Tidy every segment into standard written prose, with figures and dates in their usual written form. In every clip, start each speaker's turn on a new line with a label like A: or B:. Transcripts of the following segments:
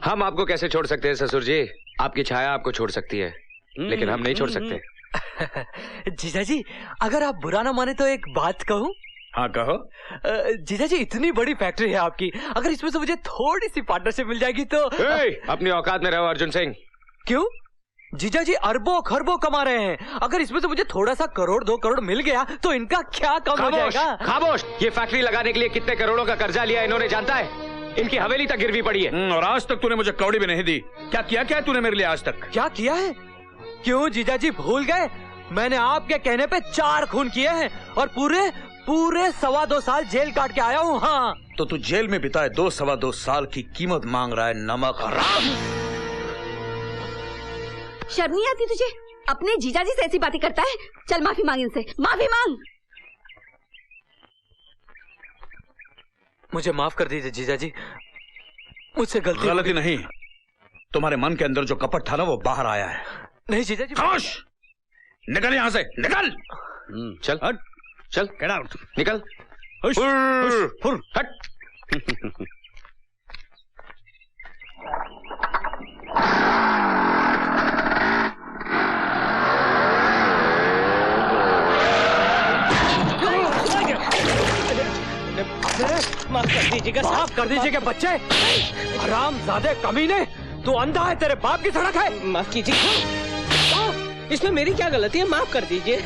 A: हम आपको कैसे छोड़ सकते हैं ससुर जी? आपकी छाया आपको छोड़ सकती है, लेकिन हम नहीं छोड़ सकते।
B: जीजा जी, अगर आप बुरा ना माने तो एक बात कहूं?
C: हाँ कहो।
B: जीजा जी, इतनी बड़ी फैक्ट्री है आपकी, अगर इसमें से मुझे थोड़ी सी पार्टनरशिप मिल जाएगी तो।
A: अपनी औकात में रहो अर्जुन सिंह।
B: क्यों? जीजा जी अरबों खरबों कमा रहे हैं, अगर इसमें से मुझे थोड़ा सा करोड़ 2 करोड़ मिल गया तो इनका क्या कम हो जाएगा?
A: खामोश! ये फैक्ट्री लगाने के लिए कितने करोड़ों का कर्जा लिया इन्होंने जानता है? इनकी हवेली तक गिरवी पड़ी है।
C: और आज तक तूने मुझे कौड़ी भी नहीं दी। क्या किया क्या तूने मेरे लिए आज तक?
B: क्या किया है? क्यों जीजा जी भूल गए? मैंने आपके कहने पे 4 खून किए हैं और पूरे 2.25 साल जेल काट के आया हूँ। हाँ,
C: तो तू जेल में बिताए 2-2.25 साल की कीमत मांग रहा है, नमक हराम।
D: शर्म नहीं आती तुझे? अपने जीजाजी से ऐसी बातें करता है? चल माफी मांग इनसे, माफी मांग।
B: मुझे माफ कर दीजिए जीजा जी, मुझसे
C: गलती नहीं, तुम्हारे मन के अंदर जो कपट था ना वो बाहर आया है।
B: नहीं जीजा जी।
C: खामोश! निकल यहाँ से, निकल।
A: चल हट, चल गेट आउट, निकल। हट।
B: माफ कर दीजिएगा, माफ कर दीजिएगा बच्चे। हरामजादे कमीने, तू अंधा है, तेरे बाप की सड़क है।
E: माफ कीजिए, इसमें मेरी क्या गलती है? माफ कर दीजिए।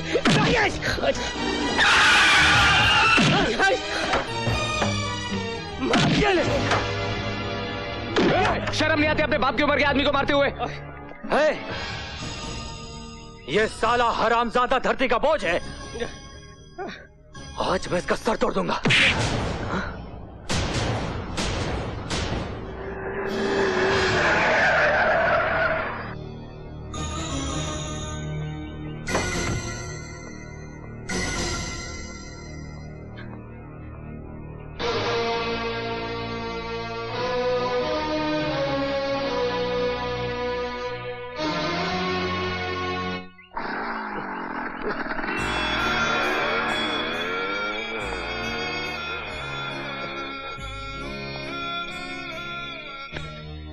A: शर्म नहीं आती अपने बाप की उम्र के आदमी को मारते हुए?
B: ये साला हरामजादा धरती का बोझ है, आज मैं इसका सर तोड़ दूंगा।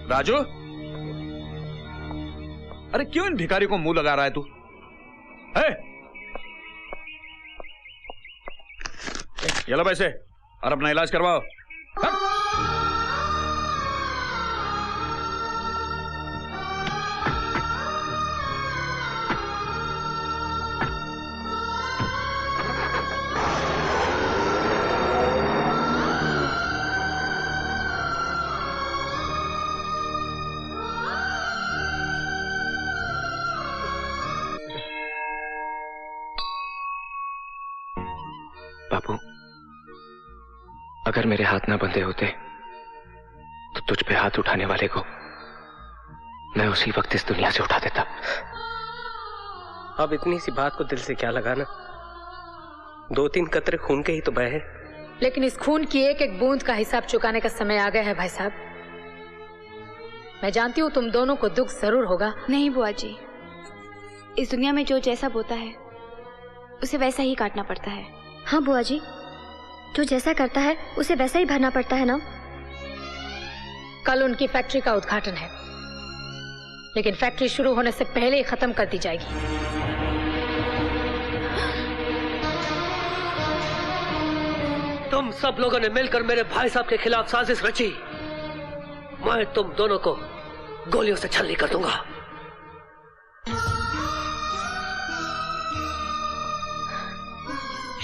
C: राजू, अरे क्यों इन भिखारी को मुंह लगा रहा है तू? ये लो पैसे और अपना इलाज करवाओ।
A: बापू, अगर मेरे हाथ ना बंधे होते तो तुझ पे हाथ उठाने वाले को मैं उसी वक्त इस दुनिया से उठा देता।
E: अब इतनी सी बात को दिल से क्या लगाना, 2-3 कतरे खून के ही तो बहे हैं।
F: लेकिन इस खून की एक एक बूंद का हिसाब चुकाने का समय आ गया है भाई साहब। मैं जानती हूँ तुम दोनों को दुख जरूर होगा।
G: नहीं बुआ जी, इस दुनिया में जो जैसा बोता है उसे वैसा ही काटना पड़ता है।
H: हाँ बुआ जी, जो जैसा करता है उसे वैसा ही भरना पड़ता है ना।
F: कल उनकी फैक्ट्री का उद्घाटन है, लेकिन फैक्ट्री शुरू होने से पहले ही खत्म कर दी जाएगी।
E: तुम सब लोगों ने मिलकर मेरे भाई साहब के खिलाफ साजिश रची। मैं तुम दोनों को गोलियों से छलनी कर दूंगा।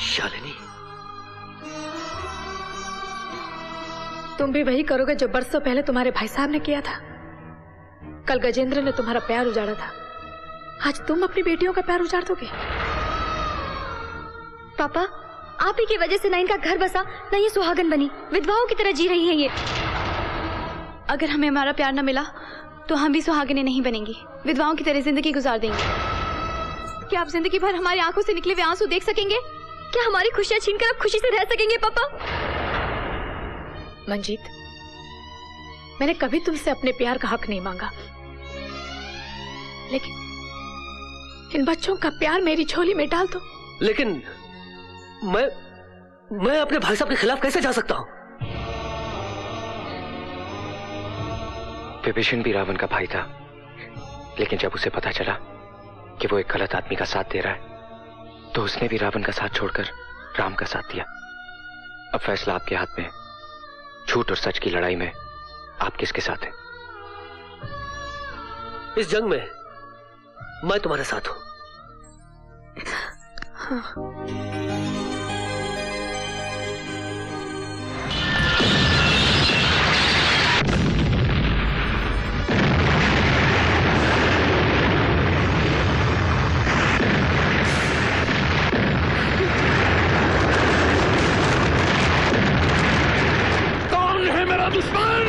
E: शालिनी,
F: तुम भी वही करोगे जो बरसों पहले तुम्हारे भाई साहब ने किया था। कल गजेंद्र ने तुम्हारा प्यार उजाड़ा था, आज तुम अपनी बेटियों का प्यार उजाड़ दोगे।
H: पापा, आप ही की वजह से ना इनका घर बसा, ना ये सुहागन बनी, विधवाओं की तरह जी रही हैं ये।
G: अगर हमें हमारा प्यार न मिला तो हम भी सुहागने नहीं बनेंगी, विधवाओं की तरह जिंदगी गुजार देंगे। क्या आप जिंदगी भर हमारी आंखों से निकले हुए आंसू देख सकेंगे?
H: क्या हमारी खुशियां छीनकर आप खुशी से रह सकेंगे पापा?
F: मंजीत, मैंने कभी तुमसे अपने प्यार का हक नहीं मांगा, लेकिन इन बच्चों का प्यार मेरी झोली में डाल दो।
E: लेकिन मैं अपने भाई साहब के खिलाफ कैसे जा सकता हूं?
A: विभीषण भी रावण का भाई था, लेकिन जब उसे पता चला कि वो एक गलत आदमी का साथ दे रहा है तो उसने भी रावण का साथ छोड़कर राम का साथ दिया। अब फैसला आपके हाथ में है। झूठ और सच की लड़ाई में आप किसके साथ हैं?
E: इस जंग में मैं तुम्हारे साथ हूं।
C: कौन है मेरा दुश्मन?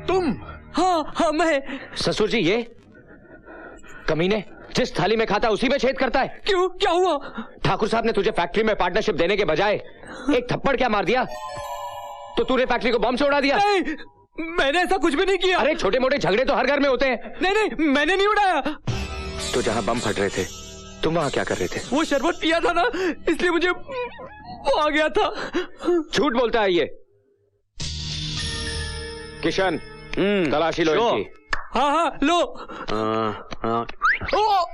C: तुम?
B: हाँ मैं।
A: ससुर जी, ये कमीने जिस थाली में खाता उसी में छेद करता है।
B: क्यों, क्या हुआ?
A: ठाकुर साहब ने तुझे फैक्ट्री में पार्टनरशिप देने के बजाय एक थप्पड़ क्या मार दिया, तो तूने फैक्ट्री को बम से उड़ा दिया।
B: नहीं, मैंने ऐसा कुछ भी नहीं किया।
A: अरे छोटे मोटे झगड़े तो हर घर में होते हैं।
B: नहीं, मैंने नहीं उड़ाया।
A: तो जहां बम फट रहे थे तुम वहां क्या कर रहे थे?
B: वो शरबत पिया था ना, इसलिए मुझे वो आ गया था।
A: झूठ बोलता है ये। किशन, तलाशी लो इनकी।
B: हाँ, लो। ओ!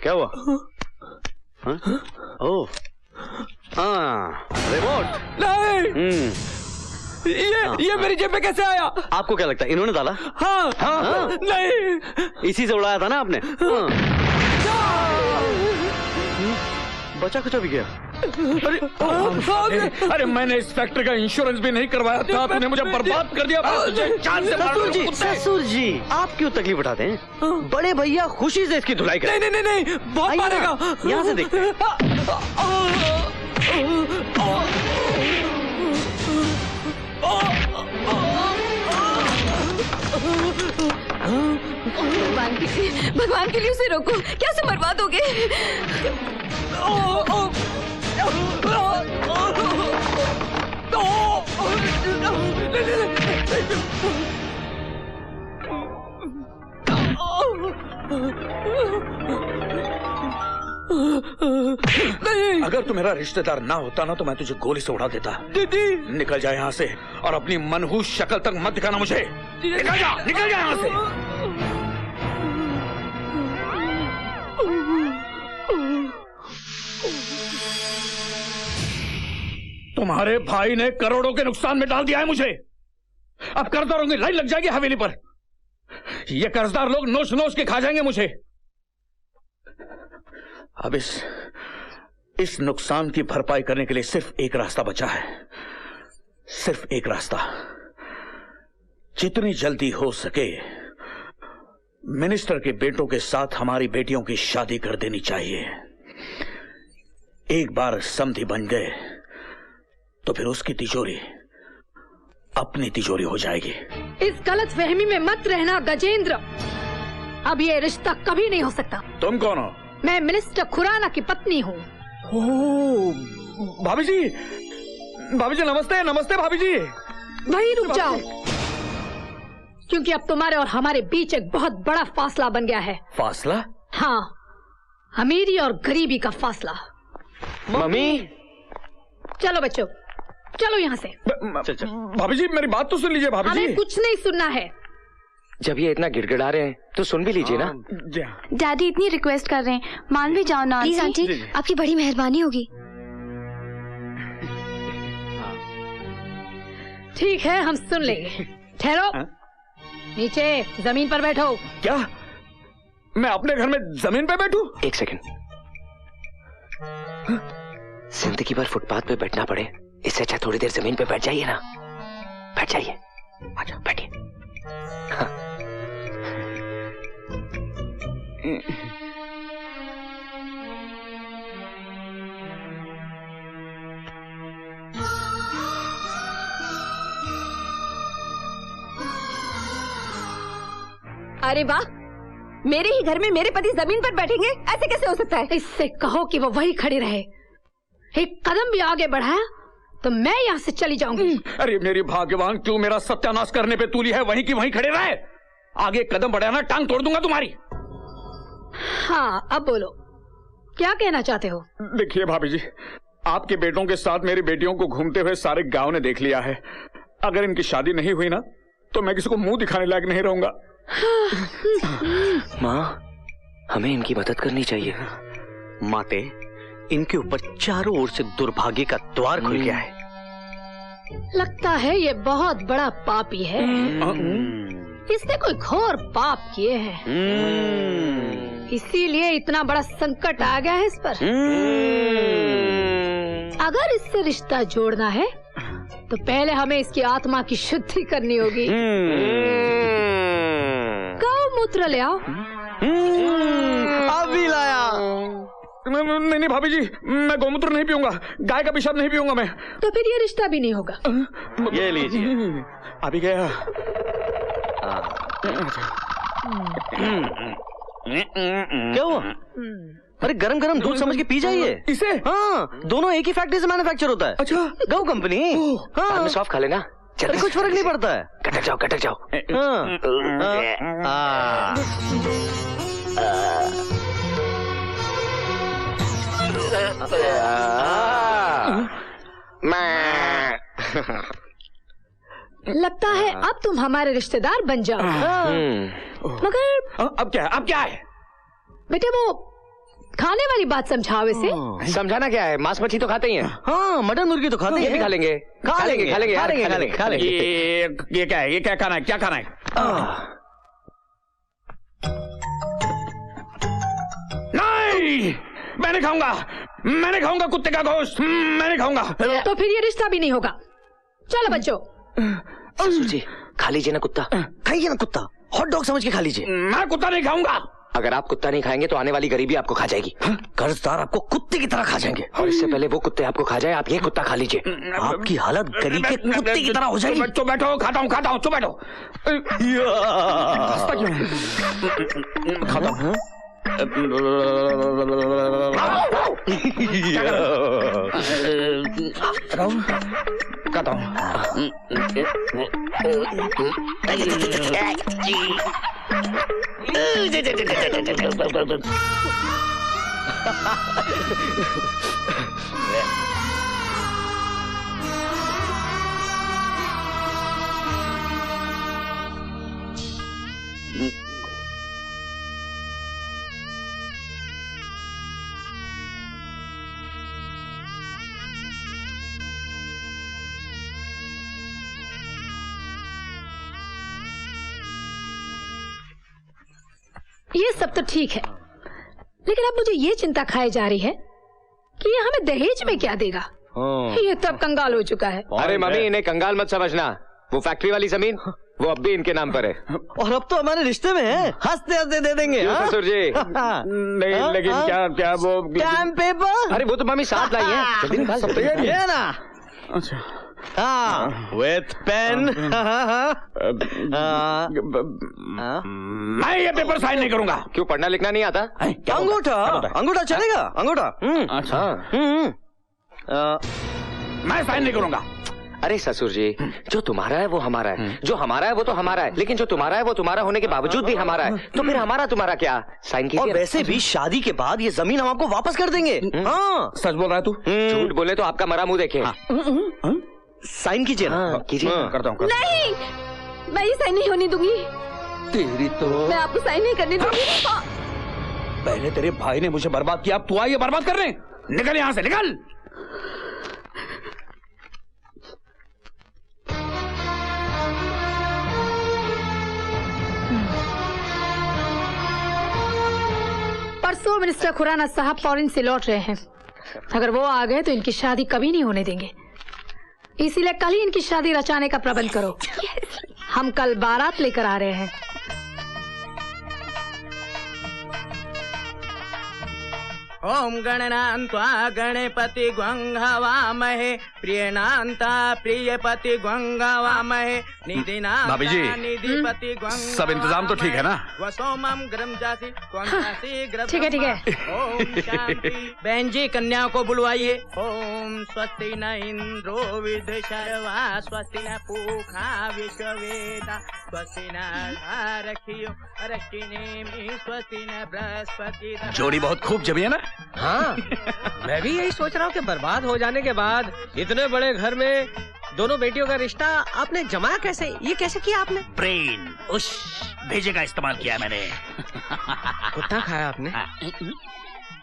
I: क्या हुआ? ओह, रिमोट।
B: नहीं, ये मेरी जेब में कैसे आया?
I: आपको क्या लगता है इन्होंने डाला?
B: हाँ। नहीं,
I: इसी से उड़ाया था ना आपने? बचा कुछ भी गया?
C: अरे मैंने इस फैक्ट्री का इंश्योरेंस भी नहीं करवाया था, तूने मुझे बर्बाद कर दिया। जान से मार दूंगा कुत्ते।
I: ससुर जी, आप क्यों तकलीफ उठाते हैं? बड़े भैया खुशी से इसकी धुलाई करें।
B: नहीं, बहुत मारेगा।
I: यहाँ से देखते हैं।
D: भगवान के लिए उसे रोको, क्या उसे मरवा दोगे?
C: अगर तू मेरा रिश्तेदार ना होता ना तो मैं तुझे गोली से उड़ा देता।
B: दीदी,
C: निकल जा यहाँ से और अपनी मनहूस शक्ल तक मत दिखाना मुझे। निकल जा यहाँ से। तुम्हारे भाई ने करोड़ों के नुकसान में डाल दिया है मुझे। अब कर्जदारों की लाइन लग जाएगी हवेली पर। ये कर्जदार लोग नोच नोच के खा जाएंगे मुझे। अब इस नुकसान की भरपाई करने के लिए सिर्फ एक रास्ता बचा है, सिर्फ एक रास्ता। जितनी जल्दी हो सके मिनिस्टर के बेटों के साथ हमारी बेटियों की शादी कर देनी चाहिए। एक बार समधी बन गए तो फिर उसकी तिजोरी अपनी तिजोरी हो जाएगी।
F: इस गलत फहमी में मत रहना गजेंद्र। अब ये रिश्ता कभी नहीं हो सकता।
C: तुम कौन हो?
F: मैं मिनिस्टर खुराना की पत्नी हूँ।
C: भाभी जी नमस्ते। नमस्ते भाभी जी।
F: वहीं रुक जाओ, क्योंकि अब तुम्हारे और हमारे बीच एक बहुत बड़ा फासला बन गया है।
C: फासला?
F: हाँ, अमीरी और गरीबी का फासला।
A: मम्मी,
F: चलो बच्चों, चलो यहाँ से।
C: भाभी जी मेरी बात तो सुन लीजिए। भाभी जी,
F: हमें कुछ नहीं सुनना है।
A: जब ये इतना गिड़गिड़ा रहे हैं तो सुन भी लीजिए ना।
G: डैडी इतनी रिक्वेस्ट कर रहे हैं, मान भी जाओ ना।
H: प्लीज आंटी, आपकी बड़ी मेहरबानी होगी।
F: ठीक है, हम सुन लेंगे। ठहरो, नीचे जमीन पर बैठो।
C: क्या मैं अपने घर में जमीन पे बैठूं?
A: एक सेकंड। जिंदगी भर फुटपाथ पे बैठना पड़े, इससे अच्छा थोड़ी देर जमीन पे बैठ जाइए ना। बैठ जाइए, अच्छा बैठिए। हाँ।
D: अरे वाह, मेरे ही घर में मेरे पति जमीन पर बैठेंगे, ऐसे कैसे हो सकता है?
F: इससे कहो कि वो वही खड़ी रहे। एक कदम भी आगे बढ़ाया तो मैं यहाँ से चली जाऊंगी।
C: अरे मेरी भाग्यवान, क्यों मेरा सत्यानाश करने पे तूली है? वहीं की वहीं खड़े रहे। आगे कदम बढ़ाना, टांग तोड़ दूंगा तुम्हारी।
F: हाँ, अब बोलो, क्या कहना चाहते हो?
C: देखिए भाभी जी, आपके बेटों के साथ मेरी बेटियों को घूमते हुए सारे गांव ने देख लिया है। अगर इनकी शादी नहीं हुई ना, तो मैं किसी को मुंह दिखाने लायक नहीं रहूंगा।
A: माँ, हमें इनकी मदद करनी चाहिए।
I: माते, इनके ऊपर चारों ओर से दुर्भाग्य का द्वार खुल गया है।
F: लगता है ये बहुत बड़ा पापी है। इसने कोई घोर पाप किए हैं, इसीलिए इतना बड़ा संकट आ गया है इस पर। अगर इससे रिश्ता जोड़ना है तो पहले हमें इसकी आत्मा की शुद्धि करनी होगी। गौमूत्र ले आओ।
I: अभी लाया।
C: नहीं भाभी जी, मैं गौमूत्र नहीं पीऊंगा, गाय का पेशाब नहीं पीऊंगा मैं।
F: तो फिर ये रिश्ता भी नहीं होगा।
I: ये लीजिए।
C: अभी गया।
I: क्या हुआ? अरे गरम गरम दूध समझ के पी जाइए
C: इसे।
I: हाँ, दोनों एक ही फैक्ट्री से मैन्युफैक्चर होता है।
C: अच्छा,
I: गौ कंपनी।
A: बाद में सॉफ्ट खा लेना।
I: अरे कुछ फर्क नहीं पड़ता है।
A: कटक जाओ, कटक जाओ।
F: लगता है अब तुम हमारे रिश्तेदार बन जाओ। मगर
C: अब क्या है? अब क्या है?
F: बेटे, वो खाने वाली बात समझाओ इसे।
A: समझाना क्या है? मांस मछली तो खाते ही हैं।
I: हाँ, मटन मुर्गी तो खाते
A: ये
I: हैं।
A: भी खा लेंगे,
I: खा लेंगे,
A: खा लेंगे,
I: खा लेंगे, खा लेंगे, खा लेंगे।
C: ये क्या है? ये क्या खाना है? क्या खाना है? नहीं, मैं नहीं खाऊंगा। मैं नहीं खाऊंगा कुत्ते का गोश्त। मैं नहीं खाऊंगा।
F: तो फिर ये रिश्ता भी नहीं होगा। चलो बच्चों।
A: ससुर जी, खा लीजिए ना कुत्ता।
I: खाइए ना कुत्ता, हॉट डॉग समझ के खा लीजिए।
C: मैं कुत्ता नहीं खाऊंगा।
A: अगर आप कुत्ता नहीं खाएंगे तो आने वाली गरीबी आपको खा जाएगी।
I: कर्जदार आपको कुत्ते की तरह खा जाएंगे।
A: और इससे पहले वो कुत्ते आपको खा जाए, आप ये कुत्ता खा लीजिए।
I: आपकी हालत गली के कुत्ते की तरह हो जाएगी।
C: चुप बैठो, खाता हूँ, चुप बैठो। खाता हूँ। खाता हूँ।
F: ये सब तो ठीक है, लेकिन अब मुझे ये चिंता खाई जा रही है कि ये हमें दहेज में क्या देगा। ये तो अब कंगाल हो चुका है।
A: अरे मम्मी, इन्हें कंगाल मत समझना। वो फैक्ट्री वाली जमीन वो अब भी इनके नाम पर है।
I: और अब तो हमारे रिश्ते में है, हंसते हंसते दे देंगे।
A: ससुर जी।
C: नहीं, लेकिन क्या वो
I: स्टैम्प पेपर।
A: अरे वो तो मम्मी साथ लाई है, जल्दी निकाल सकते हैं।
I: ये ना।
C: अच्छा,
I: विथ पेन।
C: मैं ये पेपर साइन नहीं करूंगा।
A: क्यों, पढ़ना लिखना नहीं आता?
I: अंगूठा, अंगूठा चलेगा, अंगूठा।
C: अच्छा, मैं साइन नहीं करूंगा।
A: अरे ससुर जी, जो तुम्हारा है वो हमारा है, जो हमारा है वो तो हमारा है, लेकिन जो तुम्हारा है वो तुम्हारा होने के बावजूद भी हमारा है, तो फिर हमारा तुम्हारा क्या? साइन कीजिए।
I: और वैसे भी शादी के बाद ये जमीन हम आपको वापस कर देंगे। हाँ,
C: सच बोल रहा है तू?
A: झूठ बोले तो आपका मरा मुंह देखे।
I: साइन कीजिए ना।
A: कीजिए।
C: करता हूँ।
D: नहीं, मैं ये साइन नहीं होने दूंगी।
C: तेरी तो
D: मैं आपको साइन नहीं करने दूंगी।
C: पहले तेरे भाई ने मुझे बर्बाद किया, अब तू आई है बर्बाद करने। निकल यहाँ से, निकल।
F: परसों मिनिस्टर खुराना साहब फॉरेन से लौट रहे हैं। अगर वो आ गए तो इनकी शादी कभी नहीं होने देंगे, इसीलिए कल ही इनकी शादी रचाने का प्रबंध करो। हम कल बारात लेकर आ रहे हैं।
J: ओम गणनान्त्वा गणपति ग्वंघवामहे प्रियनान्ता प्रियपति ग्वंघवामहे निधिना
K: भाभी जी,
J: निधिपति
K: सब इंतजाम तो ठीक है ना?
J: वसोमम ग्रम जासी क्वंजासी ग्रम।
F: ठीक है।
J: ओम शांति। बहन जी कन्या को बुलवाइए। ओम स्वस्ति न इंद्रो विदशर्वा स्वस्ति न पूखा विश्ववेदा स्वस्ति न रखियो रखिने स्वस्ति न बृहस्पति।
K: जोड़ी बहुत खूब जमी है ना?
E: हाँ, मैं भी यही सोच रहा हूँ कि बर्बाद हो जाने के बाद इतने बड़े घर में दोनों बेटियों का रिश्ता आपने जमाया कैसे? ये कैसे किया आपने?
C: ब्रेन, उस भेजे का इस्तेमाल किया मैंने।
E: कुत्ता खाया आपने?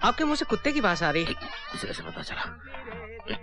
E: आपके मुंह से कुत्ते की बात आ रही।
C: इसे कैसे पता चला?